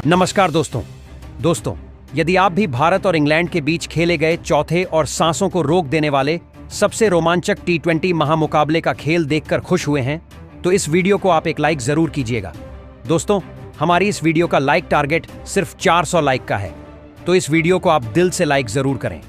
नमस्कार दोस्तों, यदि आप भी भारत और इंग्लैंड के बीच खेले गए चौथे और सांसों को रोक देने वाले सबसे रोमांचक टी20 महामुकाबले का खेल देखकर खुश हुए हैं, तो इस वीडियो को आप एक लाइक जरूर कीजिएगा। दोस्तों, हमारी इस वीडियो का लाइक टारगेट सिर्फ 400 लाइक का है, तो इस वीडियो को आप दिल से लाइक जरूर करें।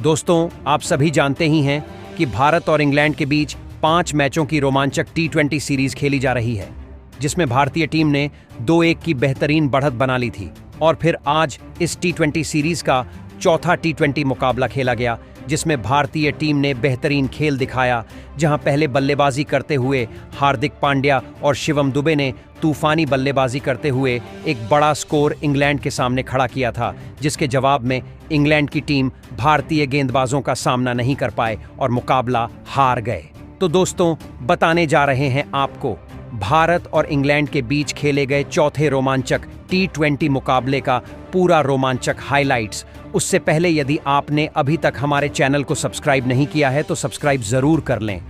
दोस्तों, आप सभी जानते ही हैं कि भारत और इंग्लैंड के बीच 5 मैचों की रोमांचक टी20 सीरीज खेली जा रही है, जिसमें भारतीय टीम ने 2-1 की बेहतरीन बढ़त बना ली थी। और फिर आज इस टी20 सीरीज का चौथा टी20 मुकाबला खेला गया, जिसमें भारतीय टीम ने बेहतरीन खेल दिखाया, जहां पहले बल्लेबाजी करते हुए हार्दिक पांड्या और शिवम दुबे ने तूफानी बल्लेबाजी करते हुए एक बड़ा स्कोर इंग्लैंड के सामने खड़ा किया था, जिसके जवाब में इंग्लैंड की टीम भारतीय गेंदबाजों का सामना नहीं कर पाए और मुकाबला हार गए। तो दोस्तों, बताने जा रहे हैं आपको भारत और इंग्लैंड के बीच खेले गए चौथे रोमांचक टी20 मुकाबले का पूरा रोमांचक हाइलाइट्स। उससे पहले यदि आपने अभी तक हमारे चैनल को सब्सक्राइब नहीं किया है तो सब्सक्राइब जरूर कर लें,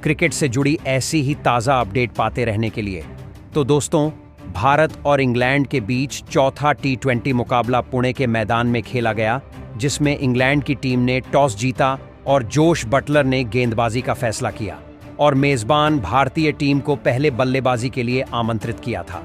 क्रिकेट से जुड़ी ऐसी ही ताज़ा अपडेट पाते रहने के लिए। तो दोस्तों, भारत और इंग्लैंड के बीच चौथा टी20 मुकाबला पुणे के मैदान में खेला गया, जिसमें इंग्लैंड की टीम ने टॉस जीता और जोश बटलर ने गेंदबाजी का फैसला किया और मेजबान भारतीय टीम को पहले बल्लेबाजी के लिए आमंत्रित किया था।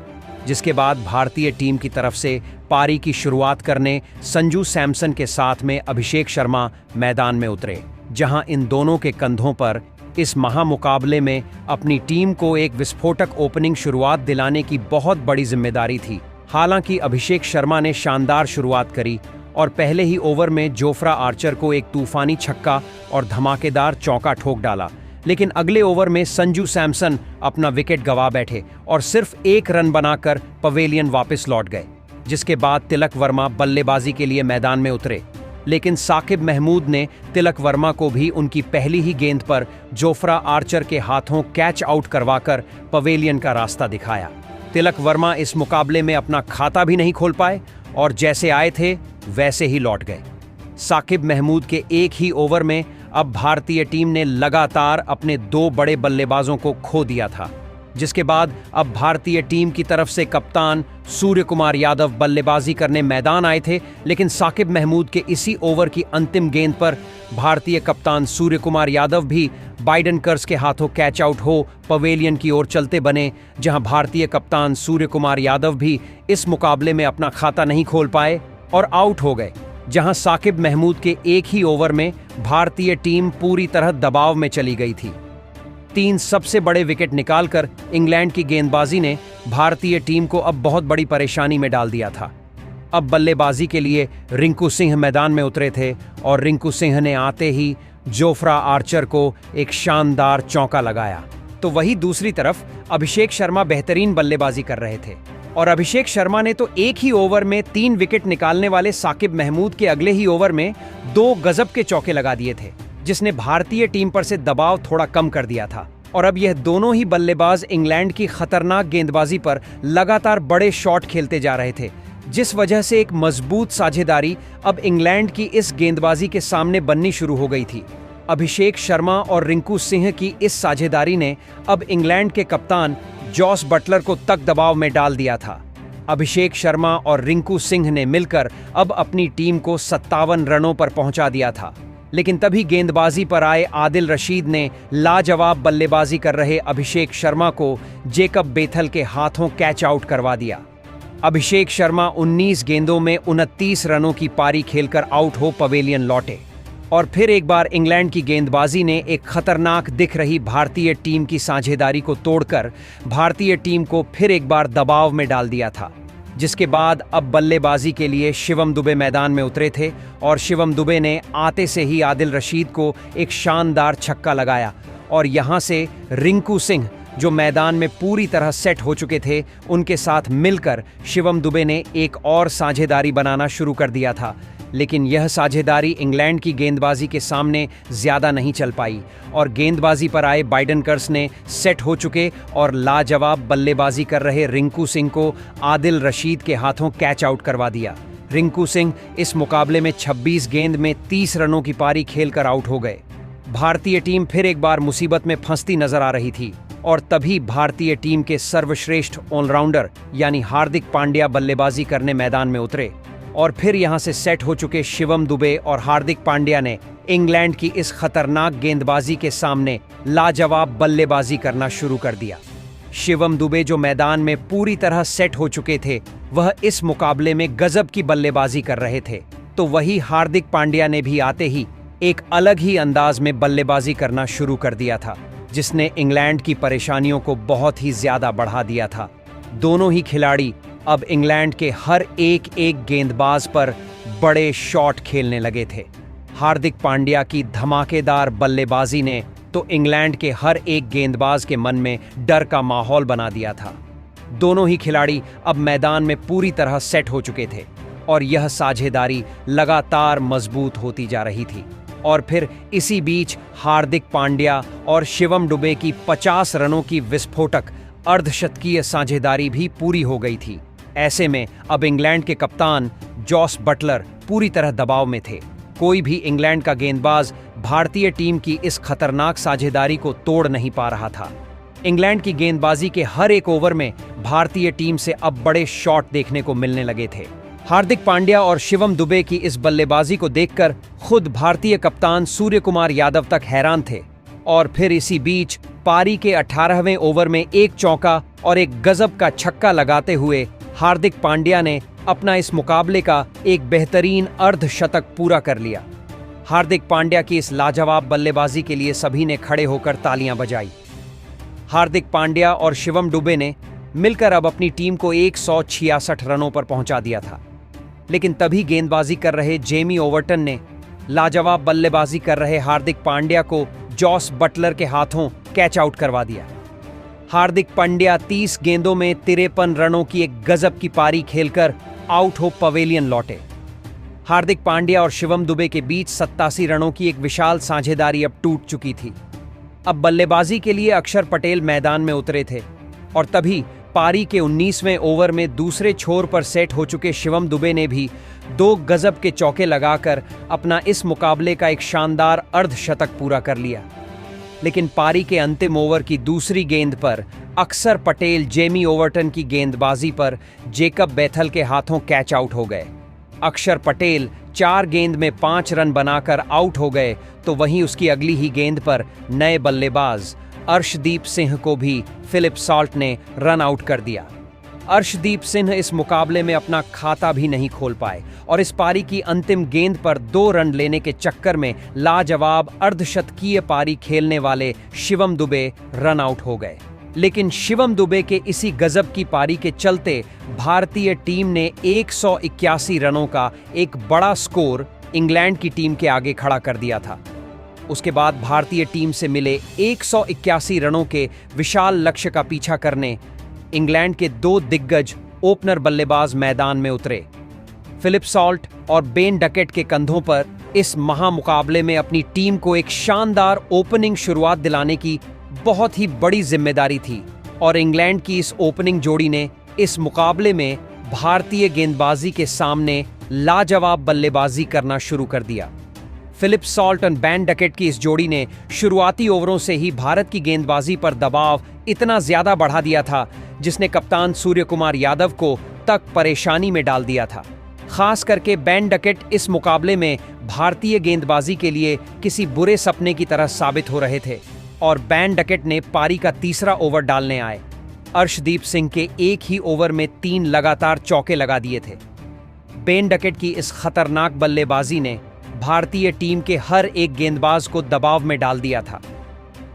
जिसके बाद भारतीय टीम की तरफ से पारी की शुरुआत करने संजू सैमसन के साथ में अभिषेक शर्मा मैदान में उतरे, जहां इन दोनों के कंधों पर इस महामुकाबले में अपनी टीम को एक विस्फोटक ओपनिंग शुरुआत दिलाने की बहुत बड़ी जिम्मेदारी थी। हालांकि अभिषेक शर्मा ने शानदार शुरुआत करी और पहले ही ओवर में जोफ्रा आर्चर को एक तूफानी छक्का और धमाकेदार चौका ठोक डाला, लेकिन अगले ओवर में संजू सैमसन अपना विकेट गंवा बैठे और सिर्फ 1 रन बनाकर पवेलियन वापस लौट गए। जिसके बाद तिलक वर्मा बल्लेबाजी के लिए मैदान में उतरे, लेकिन साकिब महमूद ने तिलक वर्मा को भी उनकी पहली ही गेंद पर जोफ्रा आर्चर के हाथों कैच आउट करवाकर पवेलियन का रास्ता दिखाया। तिलक वर्मा इस मुकाबले में अपना खाता भी नहीं खोल पाए और जैसे आए थे वैसे ही लौट गए। साकिब महमूद के एक ही ओवर में अब भारतीय टीम ने लगातार अपने 2 बड़े बल्लेबाजों को खो दिया था, जिसके बाद अब भारतीय टीम की तरफ से कप्तान सूर्य कुमार यादव बल्लेबाजी करने मैदान आए थे, लेकिन साकिब महमूद के इसी ओवर की अंतिम गेंद पर भारतीय कप्तान सूर्य कुमार यादव भी बाइडेनकर्स के हाथों कैच आउट हो पवेलियन की ओर चलते बने, जहां भारतीय कप्तान सूर्य कुमार यादव भी इस मुकाबले में अपना खाता नहीं खोल पाए और आउट हो गए। जहां साकिब महमूद के एक ही ओवर में भारतीय टीम पूरी तरह दबाव में चली गई थी। 3 सबसे बड़े विकेट निकालकर इंग्लैंड की गेंदबाजी ने भारतीय टीम को अब बहुत बड़ी परेशानी में डाल दिया था। अब बल्लेबाजी के लिए रिंकू सिंह मैदान में उतरे थे और रिंकू सिंह ने आते ही जोफ्रा आर्चर को एक शानदार चौका लगाया। तो वही दूसरी तरफ अभिषेक शर्मा बेहतरीन बल्लेबाजी कर रहे थे और अभिषेक शर्मा ने तो एक ही ओवर में 3 विकेट निकालने वाले साकिब महमूद के अगले ही ओवर में 2 गजब के चौके लगा दिए थे, जिसने भारतीय टीम पर से दबाव थोड़ा कम कर दिया था। और अब यह दोनों ही बल्लेबाज इंग्लैंड की खतरनाक गेंदबाजी पर लगातार बड़े शॉट खेलते जा रहे थे, जिस वजह से एक मजबूत साझेदारी अब इंग्लैंड की इस गेंदबाजी के सामने बननी शुरू हो गई थी। अभिषेक शर्मा और रिंकू सिंह की इस साझेदारी ने अब इंग्लैंड के कप्तान जॉस बटलर को तक दबाव में डाल दिया था। अभिषेक शर्मा और रिंकू सिंह ने मिलकर अब अपनी टीम को 57 रनों पर पहुंचा दिया था, लेकिन तभी गेंदबाजी पर आए आदिल रशीद ने लाजवाब बल्लेबाजी कर रहे अभिषेक शर्मा को जेकब बेथल के हाथों कैच आउट करवा दिया। अभिषेक शर्मा 19 गेंदों में 29 रनों की पारी खेलकर आउट हो पवेलियन लौटे और फिर एक बार इंग्लैंड की गेंदबाजी ने एक खतरनाक दिख रही भारतीय टीम की साझेदारी को तोड़कर भारतीय टीम को फिर एक बार दबाव में डाल दिया था। जिसके बाद अब बल्लेबाजी के लिए शिवम दुबे मैदान में उतरे थे और शिवम दुबे ने आते से ही आदिल रशीद को एक शानदार छक्का लगाया और यहां से रिंकू सिंह, जो मैदान में पूरी तरह सेट हो चुके थे, उनके साथ मिलकर शिवम दुबे ने एक और साझेदारी बनाना शुरू कर दिया था। लेकिन यह साझेदारी इंग्लैंड की गेंदबाजी के सामने ज्यादा नहीं चल पाई और गेंदबाजी पर आए बाइडेनकर्स ने सेट हो चुके और लाजवाब बल्लेबाजी कर रहे रिंकू सिंह को आदिल रशीद के हाथों कैच आउट करवा दिया। रिंकू सिंह इस मुकाबले में 26 गेंद में 30 रनों की पारी खेलकर आउट हो गए। भारतीय टीम फिर एक बार मुसीबत में फंसती नजर आ रही थी और तभी भारतीय टीम के सर्वश्रेष्ठ ऑलराउंडर यानी हार्दिक पांड्या बल्लेबाजी करने मैदान में उतरे और फिर यहां से सेट हो चुके शिवम दुबे और हार्दिक पांड्या ने इंग्लैंड की इस खतरनाक गेंदबाजी के सामने लाजवाब बल्लेबाजी करना शुरू कर दिया। शिवम दुबे जो मैदान में पूरी तरह सेट हो चुके थे, वह इस मुकाबले में गजब की बल्लेबाजी कर रहे थे, तो वही हार्दिक पांड्या ने भी आते ही एक अलग ही अंदाज में बल्लेबाजी करना शुरू कर दिया था, जिसने इंग्लैंड की परेशानियों को बहुत ही ज्यादा बढ़ा दिया था। दोनों ही खिलाड़ी अब इंग्लैंड के हर एक गेंदबाज पर बड़े शॉट खेलने लगे थे। हार्दिक पांड्या की धमाकेदार बल्लेबाजी ने तो इंग्लैंड के हर एक गेंदबाज के मन में डर का माहौल बना दिया था। दोनों ही खिलाड़ी अब मैदान में पूरी तरह सेट हो चुके थे और यह साझेदारी लगातार मजबूत होती जा रही थी। और फिर इसी बीच हार्दिक पांड्या और शिवम दुबे की 50 रनों की विस्फोटक अर्धशतकीय साझेदारी भी पूरी हो गई थी। ऐसे में अब इंग्लैंड के कप्तान जॉस बटलर पूरी तरह दबाव में थे। कोई भी इंग्लैंड का गेंदबाज भारतीय टीम की इस खतरनाक साझेदारी को तोड़ नहीं पा रहा था। इंग्लैंड की गेंदबाजी के हर एक ओवर में भारतीय टीम से अब बड़े शॉट देखने को मिलने लगे थे। हार्दिक पांड्या और शिवम दुबे की इस बल्लेबाजी को देखकर खुद भारतीय कप्तान सूर्यकुमार यादव तक हैरान थे। और फिर इसी बीच पारी के 18वें ओवर में एक चौका और एक गजब का छक्का लगाते हुए हार्दिक पांड्या ने अपना इस मुकाबले का एक बेहतरीन अर्धशतक पूरा कर लिया। हार्दिक पांड्या की इस लाजवाब बल्लेबाजी के लिए सभी ने खड़े होकर तालियां बजाई। हार्दिक पांड्या और शिवम दुबे ने मिलकर अब अपनी टीम को 166 रनों पर पहुंचा दिया था, लेकिन तभी गेंदबाजी कर रहे जेमी ओवर्टन ने लाजवाब बल्लेबाजी कर रहे हार्दिक पांड्या को जॉस बटलर के हाथों कैच आउट करवा दिया। हार्दिक पांड्या 30 गेंदों में 53 रनों की एक गजब की पारी खेलकर आउट हो पवेलियन लौटे। हार्दिक पांड्या और शिवम दुबे के बीच 87 रनों की एक विशाल साझेदारी अब टूट चुकी थी। अब बल्लेबाजी के लिए अक्षर पटेल मैदान में उतरे थे और तभी पारी के 19वें ओवर में दूसरे छोर पर सेट हो चुके शिवम दुबे ने भी 2 गजब के चौके लगाकर अपना इस मुकाबले का एक शानदार अर्धशतक पूरा कर लिया। लेकिन पारी के अंतिम ओवर की दूसरी गेंद पर अक्षर पटेल जेमी ओवर्टन की गेंदबाजी पर जेकब बेथल के हाथों कैच आउट हो गए। अक्षर पटेल 4 गेंद में 5 रन बनाकर आउट हो गए, तो वहीं उसकी अगली ही गेंद पर नए बल्लेबाज अर्शदीप सिंह को भी फिलिप सॉल्ट ने रन आउट कर दिया। अर्शदीप सिंह इस मुकाबले में अपना खाता भी नहीं खोल पाए और इस पारी की अंतिम गेंद पर 2 रन लेने के चक्कर में लाजवाब अर्धशतकीय पारी खेलने वाले शिवम दुबे रन आउट हो गए। लेकिन शिवम दुबे के इसी गजब की पारी के चलते भारतीय टीम ने 181 रनों का एक बड़ा स्कोर इंग्लैंड की टीम के आगे खड़ा कर दिया था। उसके बाद भारतीय टीम से मिले 181 रनों के विशाल लक्ष्य का पीछा करने इंग्लैंड के 2 दिग्गज ओपनर बल्लेबाज मैदान में उतरे। फिलिप सॉल्ट और बेन डकेट के कंधों पर इस महामुकाबले में अपनी टीम को एक शानदार ओपनिंग शुरुआत दिलाने की बहुत ही बड़ी जिम्मेदारी थी और इंग्लैंड की इस ओपनिंग जोड़ी ने इस मुकाबले में भारतीय गेंदबाजी के सामने लाजवाब बल्लेबाजी करना शुरू कर दिया। फिलिप सॉल्ट और बेन डकेट की इस जोड़ी ने शुरुआती ओवरों से ही भारत की गेंदबाजी पर दबाव इतना ज्यादा बढ़ा दिया था, जिसने कप्तान सूर्यकुमार यादव को तक परेशानी में डाल दिया था। खास करके बेन डकेट इस मुकाबले में भारतीय गेंदबाजी के लिए किसी बुरे सपने की तरह साबित हो रहे थे और बेन डकेट ने पारी का तीसरा ओवर डालने आए अर्शदीप सिंह के एक ही ओवर में 3 लगातार चौके लगा दिए थे। बेन डकेट की इस खतरनाक बल्लेबाजी ने भारतीय टीम के हर एक गेंदबाज को दबाव में डाल दिया था।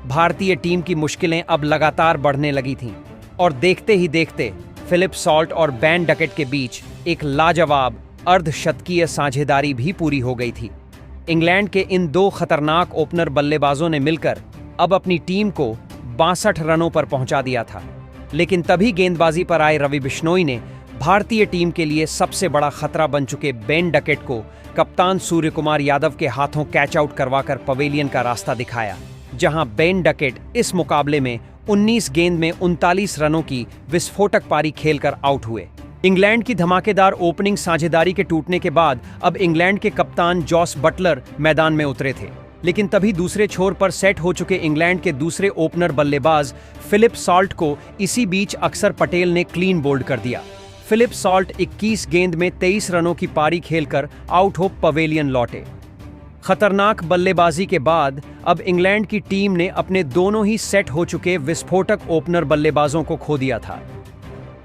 भारतीय टीम की मुश्किलें अब लगातार बढ़ने लगी थीं और देखते ही देखते फिलिप सॉल्ट और बेन डकेट के बीच एक लाजवाब अर्धशतकीय साझेदारी भी पूरी हो गई थी। इंग्लैंड के इन 2 खतरनाक ओपनर बल्लेबाजों ने मिलकर अब अपनी टीम को 62 रनों पर पहुंचा दिया था। लेकिन तभी गेंदबाजी पर आए रवि बिश्नोई ने भारतीय टीम के लिए सबसे बड़ा खतरा बन चुके बेन डकेट को कप्तान सूर्यकुमार यादव के हाथों कैच आउट करवाकर पवेलियन का रास्ता दिखाया, जहां बेन डकेट इस मुकाबले में 19 गेंद में 39 रनों की विस्फोटक पारी खेलकर आउट हुए। इंग्लैंड की धमाकेदार ओपनिंग साझेदारी के टूटने के बाद अब इंग्लैंड के कप्तान जॉस बटलर मैदान में उतरे थे लेकिन तभी दूसरे छोर पर सेट हो चुके इंग्लैंड के दूसरे ओपनर बल्लेबाज फिलिप सॉल्ट को इसी बीच अक्षर पटेल ने क्लीन बोल्ड कर दिया। फिलिप सॉल्ट 21 गेंद में 23 रनों की पारी खेलकर आउट हो पवेलियन लौटे। खतरनाक बल्लेबाजी के बाद अब इंग्लैंड की टीम ने अपने दोनों ही सेट हो चुके विस्फोटक ओपनर बल्लेबाजों को खो दिया था।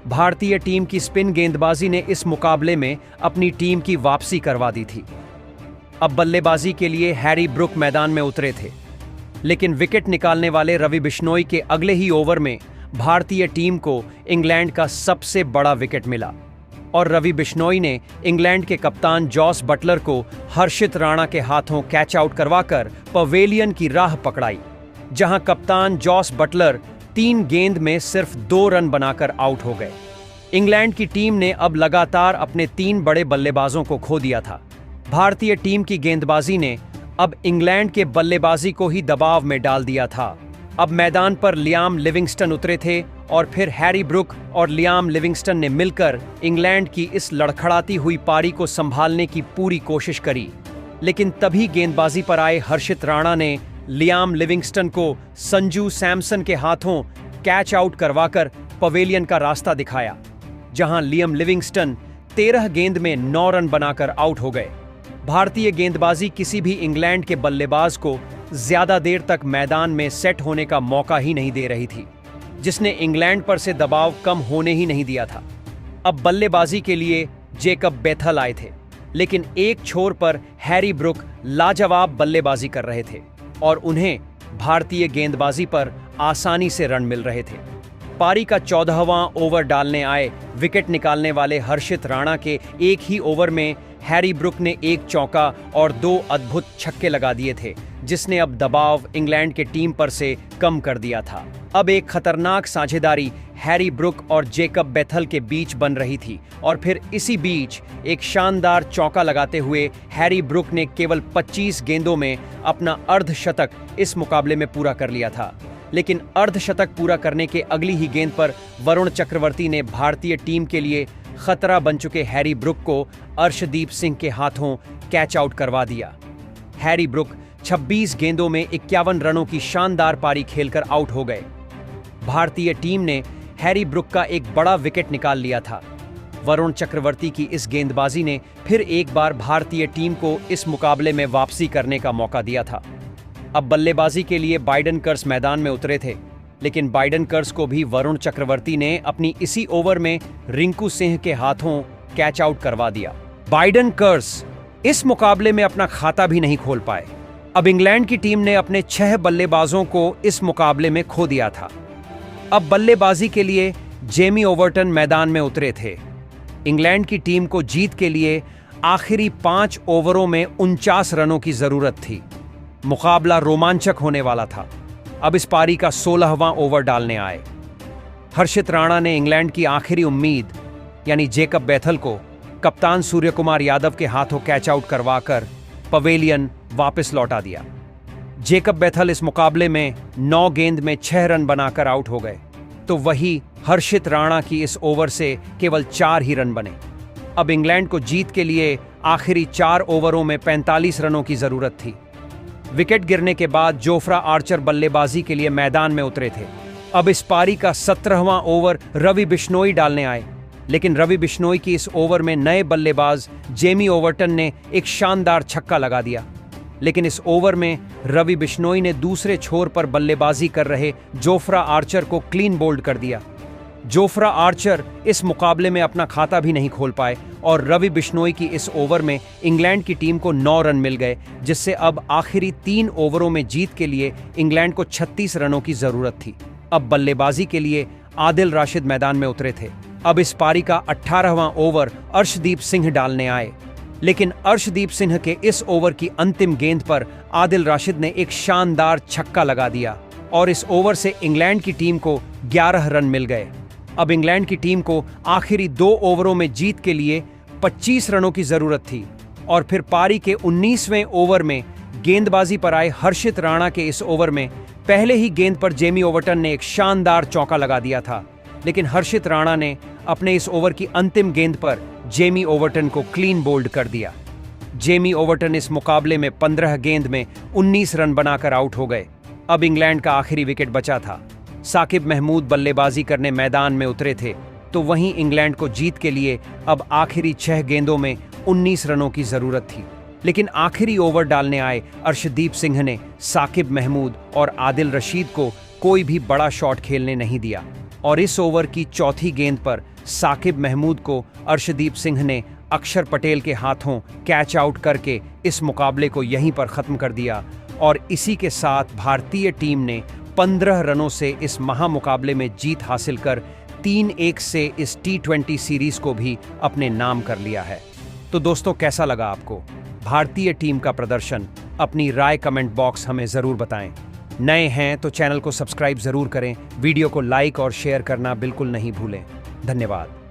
भारतीय टीम की स्पिन गेंदबाजी ने इस मुकाबले में अपनी टीम की वापसी करवा दी थी। अब बल्लेबाजी के लिए हैरी ब्रुक मैदान में उतरे थे, लेकिन विकेट निकालने वाले रवि बिश्नोई के अगले ही ओवर में भारतीय टीम को इंग्लैंड का सबसे बड़ा विकेट मिला और रवि बिश्नोई ने इंग्लैंड के कप्तान जॉस बटलर को हर्षित राणा के हाथों कैच आउट करवाकर पवेलियन की राह पकड़ाई, जहां कप्तान जॉस बटलर 3 गेंद में सिर्फ 2 रन बनाकर आउट हो गए। इंग्लैंड की टीम ने अब लगातार अपने 3 बड़े बल्लेबाजों को खो दिया था। भारतीय टीम की गेंदबाजी ने अब इंग्लैंड के बल्लेबाजी को ही दबाव में डाल दिया था। अब मैदान पर लियाम लिविंगस्टन उतरे थे और फिर हैरी ब्रुक और लियाम लिविंगस्टन ने मिलकर इंग्लैंड की इस लड़खड़ाती हुई पारी को संभालने की पूरी कोशिश करी, लेकिन तभी गेंदबाजी पर आए हर्षित राणा ने लियाम लिविंगस्टन को संजू सैमसन के हाथों कैच आउट करवाकर पवेलियन का रास्ता दिखाया, जहां लियाम लिविंगस्टन 13 गेंद में 9 रन बनाकर आउट हो गए। भारतीय गेंदबाजी किसी भी इंग्लैंड के बल्लेबाज को ज्यादा देर तक मैदान में सेट होने का मौका ही नहीं दे रही थी, जिसने इंग्लैंड पर से दबाव कम होने ही नहीं दिया था। अब बल्लेबाजी के लिए जेकब बेथल आए थे, लेकिन एक छोर पर हैरी ब्रुक लाजवाब बल्लेबाजी कर रहे थे और उन्हें भारतीय गेंदबाजी पर आसानी से रन मिल रहे थे। पारी का 14वां ओवर डालने आए विकेट निकालने वाले हर्षित राणा के एक ही ओवर में हैरी ब्रुक ने 1 चौका और 2 अद्भुत छक्के लगा दिए थे, जिसने अब दबाव इंग्लैंड के टीम पर से कम कर दिया था। अब एक खतरनाक साझेदारी हैरी ब्रुक और जेकब बेथल के बीच बन रही थी और फिर इसी बीच एक शानदार चौका लगाते हुए हैरी ब्रुक ने केवल 25 गेंदों में अपना अर्धशतक इस मुकाबले में पूरा कर लिया था। लेकिन अर्धशतक पूरा करने के अगली ही गेंद पर वरुण चक्रवर्ती ने भारतीय टीम के लिए खतरा बन चुके हैरी ब्रुक को अर्शदीप सिंह के हाथों कैच आउट करवा दिया। हैरी ब्रुक 26 गेंदों में 51 रनों की शानदार पारी खेलकर आउट हो गए। भारतीय टीम ने हैरी ब्रुक का एक बड़ा विकेट निकाल लिया था। वरुण चक्रवर्ती की इस गेंदबाजी ने फिर एक बार भारतीय टीम को इस मुकाबले में वापसी करने का मौका दिया था। अब बल्लेबाजी के लिए बाइडन कर्स मैदान में उतरे थे, लेकिन बाइडन कर्स को भी वरुण चक्रवर्ती ने अपनी इसी ओवर में रिंकू सिंह के हाथों कैच आउट करवा दिया। बाइडन कर्स इस मुकाबले में अपना खाता भी नहीं खोल पाए। अब इंग्लैंड की टीम ने अपने 6 बल्लेबाजों को इस मुकाबले में खो दिया था। अब बल्लेबाजी के लिए जेमी ओवर्टन मैदान में उतरे थे। इंग्लैंड की टीम को जीत के लिए आखिरी 5 ओवरों में 49 रनों की जरूरत थी। मुकाबला रोमांचक होने वाला था। अब इस पारी का 16वां ओवर डालने आए। हर्षित राणा ने इंग्लैंड की आखिरी उम्मीद यानी जेकब बेथल को कप्तान सूर्यकुमार यादव के हाथों कैच आउट करवाकर पवेलियन वापस लौटा दिया। जेकब बेथल इस मुकाबले में 9 गेंद में 6 रन बनाकर आउट हो गए, तो वही हर्षित राणा की इस ओवर से केवल 4 ही रन बने। अब इंग्लैंड को जीत के लिए आखिरी 4 ओवरों में 45 रनों की जरूरत थी। विकेट गिरने के बाद जोफ्रा आर्चर बल्लेबाजी के लिए मैदान में उतरे थे। अब इस पारी का 17वां ओवर रवि बिश्नोई डालने आए, लेकिन रवि बिश्नोई की इस ओवर में नए बल्लेबाज जेमी ओवर्टन ने एक शानदार छक्का लगा दिया। लेकिन इस ओवर में रवि बिश्नोई ने दूसरे छोर पर बल्लेबाजी कर रहे जोफ्रा आर्चर को क्लीन बोल्ड कर दिया। जोफ्रा आर्चर इस मुकाबले में अपना खाता भी नहीं खोल पाए और रवि बिश्नोई की इस ओवर में इंग्लैंड की टीम को 9 रन मिल गए, जिससे अब आखिरी 3 ओवरों में जीत के लिए इंग्लैंड को 36 रनों की जरूरत थी। अब बल्लेबाजी के लिए आदिल राशिद मैदान में उतरे थे। अब इस पारी का 18वां ओवर अर्शदीप सिंह डालने आए, लेकिन अर्शदीप सिंह के इस ओवर की अंतिम गेंद पर आदिल राशिद ने एक शानदार छक्का लगा दिया और इस ओवर से इंग्लैंड की टीम को 11 रन मिल गए। अब इंग्लैंड की टीम को आखिरी 2 ओवरों में जीत के लिए 25 रनों की जरूरत थी और फिर पारी के 19वें ओवर में गेंदबाजी पर आए हर्षित राणा के इस ओवर में पहले ही गेंद पर जेमी ओवर्टन ने एक शानदार चौका लगा दिया था, लेकिन हर्षित राणा ने अपने इस ओवर की अंतिम गेंद पर जेमी ओवर्टन को क्लीन बोल्ड कर दिया। जेमी ओवर्टन इस मुकाबले में 15 गेंद में 19 रन बनाकर आउट हो गए। अब इंग्लैंड का आखिरी विकेट बचा था। साकिब महमूद बल्लेबाजी करने मैदान में उतरे थे, तो वहीं इंग्लैंड को जीत के लिए अब आखिरी 6 गेंदों में 19 रनों की जरूरत थी। लेकिन आखिरी ओवर डालने आए अर्शदीप सिंह ने साकिब महमूद और आदिल रशीद को कोई भी बड़ा शॉट खेलने नहीं दिया और इस ओवर की चौथी गेंद पर साकिब महमूद को अर्शदीप सिंह ने अक्षर पटेल के हाथों कैच आउट करके इस मुकाबले को यहीं पर खत्म कर दिया और इसी के साथ भारतीय टीम ने 15 रनों से इस महामुकाबले में जीत हासिल कर 3-1 से इस T20 सीरीज को भी अपने नाम कर लिया है। तो दोस्तों, कैसा लगा आपको भारतीय टीम का प्रदर्शन? अपनी राय कमेंट बॉक्स हमें जरूर बताएं। नए हैं तो चैनल को सब्सक्राइब जरूर करें, वीडियो को लाइक और शेयर करना बिल्कुल नहीं भूलें। धन्यवाद।